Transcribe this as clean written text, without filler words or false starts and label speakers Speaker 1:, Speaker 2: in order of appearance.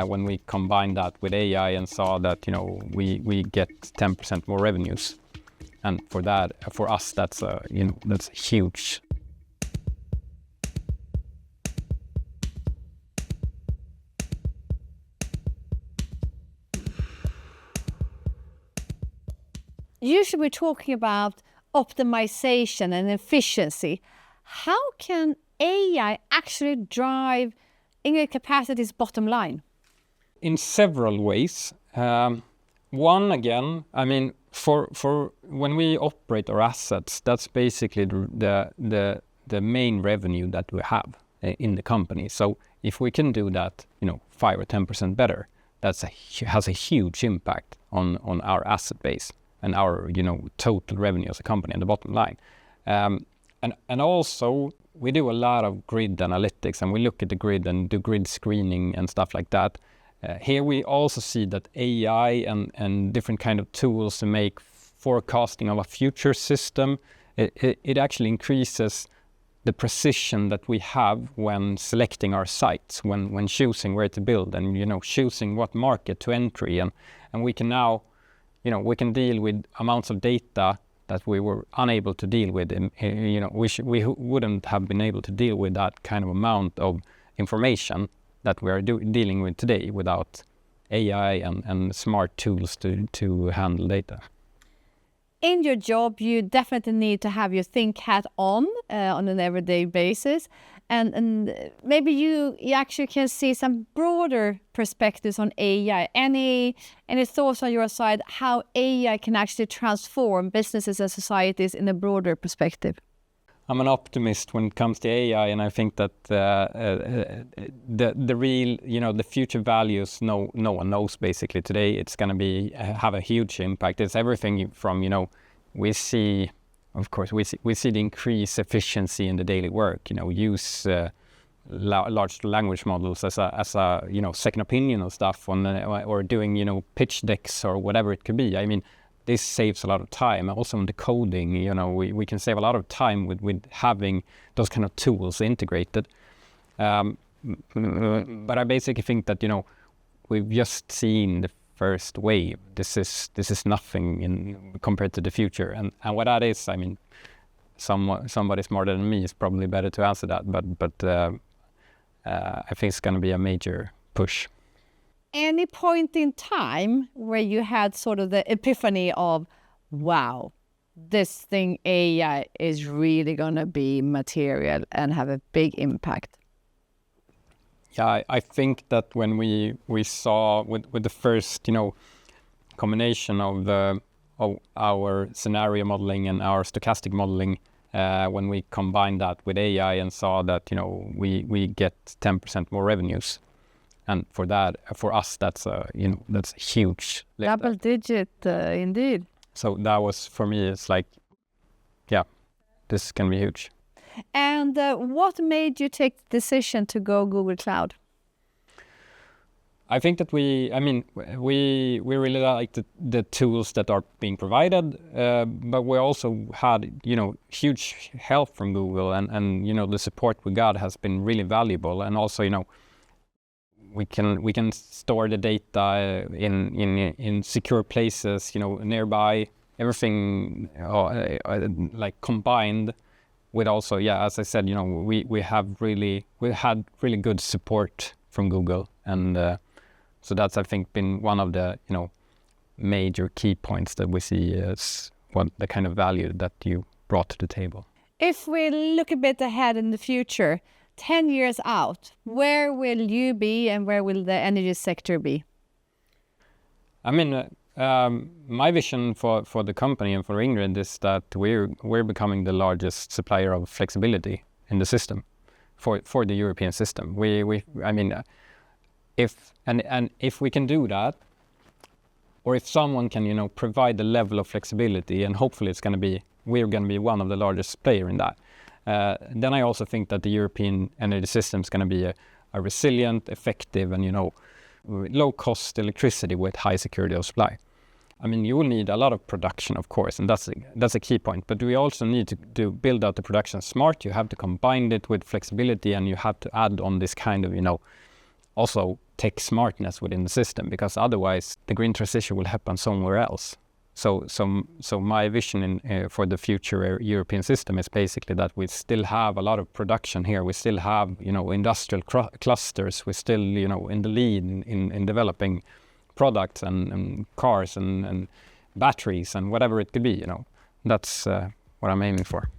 Speaker 1: when we combined that with AI and saw that we get 10% more revenues, and for us that's huge.
Speaker 2: Usually we're talking about optimization and efficiency. How can AI actually drive Ingrid Capacity's bottom line?
Speaker 1: In several ways. One, again, I mean, for when we operate our assets, that's basically the main revenue that we have in the company. So if we can do that, 5 or 10% better, has a huge impact on our asset base and our total revenue as a company and the bottom line. And also we do a lot of grid analytics, and we look at the grid and do grid screening and stuff like that. Here we also see that AI and different kind of tools to make forecasting of a future system, it actually increases the precision that we have when selecting our sites, when choosing where to build, and choosing what market to entry, and we can now we can deal with amounts of data that we were unable to deal with. We wouldn't have been able to deal with that kind of amount of information that we are dealing with today without AI and smart tools to handle data.
Speaker 2: In your job, you definitely need to have your think hat on an everyday basis. And maybe you actually can see some broader perspectives on AI. Any thoughts on your side how AI can actually transform businesses and societies in a broader perspective?
Speaker 1: I'm an optimist when it comes to AI, and I think that the real, the future values, no one knows basically today. It's going to have a huge impact. It's everything from, we see the increased efficiency in the daily work. Use large language models as a second opinion of stuff or doing pitch decks or whatever it could be. I mean, this saves a lot of time. Also in the coding, we can save a lot of time with having those kind of tools integrated. But I basically think that we've just seen the first wave. This is nothing compared to the future, and what that is, I mean, somebody smarter than me is probably better to answer that. But I think it's going to be a major push.
Speaker 2: Any point in time where you had sort of the epiphany of, wow, this thing AI is really going to be material and have a big impact?
Speaker 1: Yeah, I think that when we saw with the first combination of our scenario modeling and our stochastic modeling, when we combined that with AI and saw that we get 10% more revenues. And for us, that's huge.
Speaker 2: Double digit, indeed.
Speaker 1: So that was, for me, it's like, yeah, this can be huge.
Speaker 2: And what made you take the decision to go Google Cloud?
Speaker 1: I think that we really like the tools that are being provided, but we also had huge help from Google, and the support we got has been really valuable, and also we can store the data in secure places, nearby, everything like combined with also, as I said, we had really good support from Google, and so that's, I think, been one of the major key points that we see as what the kind of value that you brought to the table.
Speaker 2: If we look a bit ahead in the future, 10 years out, where will you be and where will the energy sector be?
Speaker 1: I mean, my vision for the company and for Ingrid is that we're becoming the largest supplier of flexibility in the system for the European system. If we can do that, or if someone can provide the level of flexibility, and hopefully we're going to be one of the largest player in that. Then I also think that the European energy system is going to be a resilient, effective, and low-cost electricity with high security of supply. I mean, you will need a lot of production, of course, and that's a key point. But we also need to build out the production smart. You have to combine it with flexibility, and you have to add on this kind of also tech smartness within the system, because otherwise the green transition will happen somewhere else. So my vision for the future European system is basically that we still have a lot of production here. We still have, industrial clusters. We're still, in the lead in developing products and cars and batteries and whatever it could be. That's what I'm aiming for.